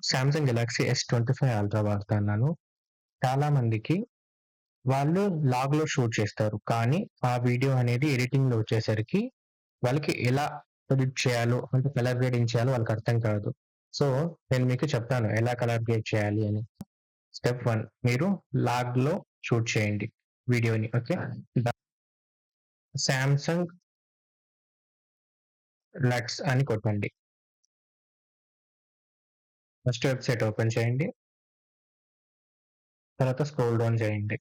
Samsung Galaxy S25 ultra వాడుతున్నాను. చాలా మందికి వాళ్ళు లాగ్‌లో షూట్ చేస్తారు. కానీ ఆ వీడియో అనేది ఎడిటింగ్‌లో వచ్చేసరికి వాళ్ళకి ఎలా ఎడిట్ చేయాలో అంటే కలర్ గ్రేడింగ్ చేయాలో వాళ్ళకి అర్థం కాదు. సో, నేను మీకు చెప్తాను ఎలా కలర్ గ్రేడ్ చేయాలి అని. స్టెప్ 1 మీరు లాగ్‌లో షూట్ చేయండి వీడియోని. ఓకే. సామ్‌సంగ్ లక్స్ అని కొట్టండి. ఫస్ట్ వెబ్‌సైట్ ఓపెన్ చేయండి. తర్వాత స్క్రోల్ డౌన్ చేయండి.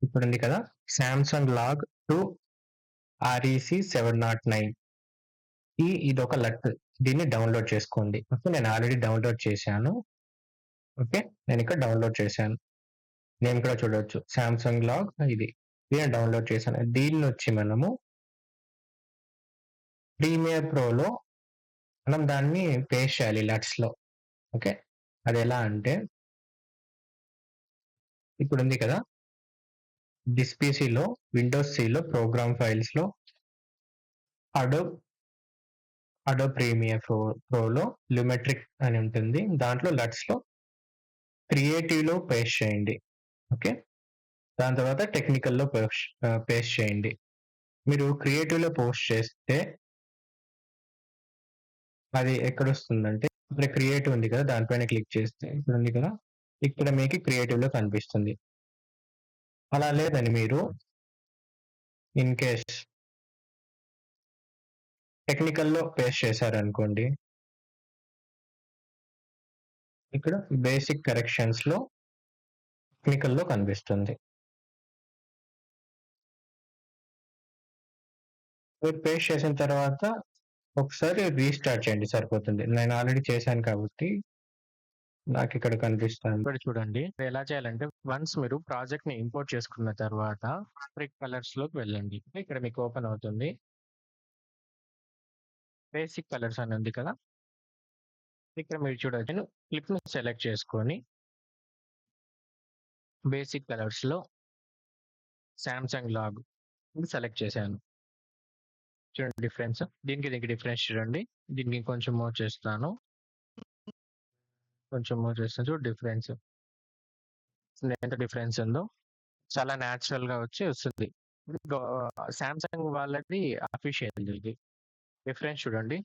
ఇప్పుడుంది కదా! సామ్‌సంగ్ లాగ్ 2 REC 709 ఇదొక లట్. దీన్ని డౌన్‌లోడ్ చేసుకోండి. ఓకే. నేను ఆల్రెడీ డౌన్‌లోడ్ చేశాను. ఓకే. నేనిక్కడ డౌన్‌లోడ్ చేశాను. నేమ్ కూడా చూడొచ్చు. సామ్‌సంగ్ లాగ్ ఇది. దీన్ని డౌన్‌లోడ్ చేశాను. దీన్నొచ్చి మనము ప్రీమియర్ ప్రోలో మనం దాన్ని పేస్ట్ చేయాలి లట్స్‌లో. ఓకే. అదెలా అంటే ఇప్పుడుంది కదా! దిస్ పీసీలో విండోస్ సిలో ప్రోగ్రామ్ ఫైల్స్‌లో అడోబ్ ప్రీమియర్ ప్రోలో ల్యూమెట్రిక్ అని ఉంటుంది. దాంట్లో లట్స్‌లో క్రియేటివ్‌లో పేస్ట్ చేయండి. ఓకే. దాని తర్వాత టెక్నికల్‌లో పేస్ట్ చేయండి. మీరు క్రియేటివ్‌లో పోస్ట్ చేస్తే అది ఎక్కడొస్తుందంటే ఇక్కడ క్రియేటివ్ ఉంది కదా! దానిపైన క్లిక్ చేస్తే ఇక్కడుంది కదా! ఇక్కడ మీకు క్రియేటివ్‌లో కనిపిస్తుంది. అలా లేదని మీరు ఇన్ కేస్ టెక్నికల్‌లో పేస్ట్ చేశారనుకోండి. ఇక్కడ బేసిక్ కరెక్షన్స్‌లో టెక్నికల్‌లో కనిపిస్తుంది. మీరు పేస్ట్ చేసిన తర్వాత ఒకసారి రీస్టార్ట్ చేయండి సరిపోతుంది. నేను ఆల్రెడీ చేశాను కాబట్టి నాకిక్కడ కనిపిస్తుంది. ఇక్కడ చూడండి ఎలా చేయాలంటే వన్స్ మీరు ప్రాజెక్ట్‌ని ఇంపోర్ట్ చేసుకున్న తర్వాత ఫ్యాబ్రిక్ కలర్స్‌లోకి వెళ్ళండి. ఇక్కడ మీకు ఓపెన్ అవుతుంది. బేసిక్ కలర్స్ అని ఉంది కదా! ఇక్కడ మీరు చూడొచ్చు. నేను క్లిప్‌ని సెలెక్ట్ చేసుకొని బేసిక్ కలర్స్‌లో సామ్‌సంగ్ లాగ్ ఇది సెలెక్ట్ చేశాను. చూడండి డిఫరెన్స్. దీనికి డిఫరెన్స్ చూడండి. దీన్ని కొంచెం మూవ్ చేస్తాను. కొంచెం మూవ్ చేస్తాను. చూడు డిఫరెన్స్. ఎంత డిఫరెన్స్ ఉందో. చాలా నేచురల్‌గా వస్తుంది. సామ్‌సంగ్ వాళ్ళది అఫీషియల్ ఇది. డిఫరెన్స్ చూడండి.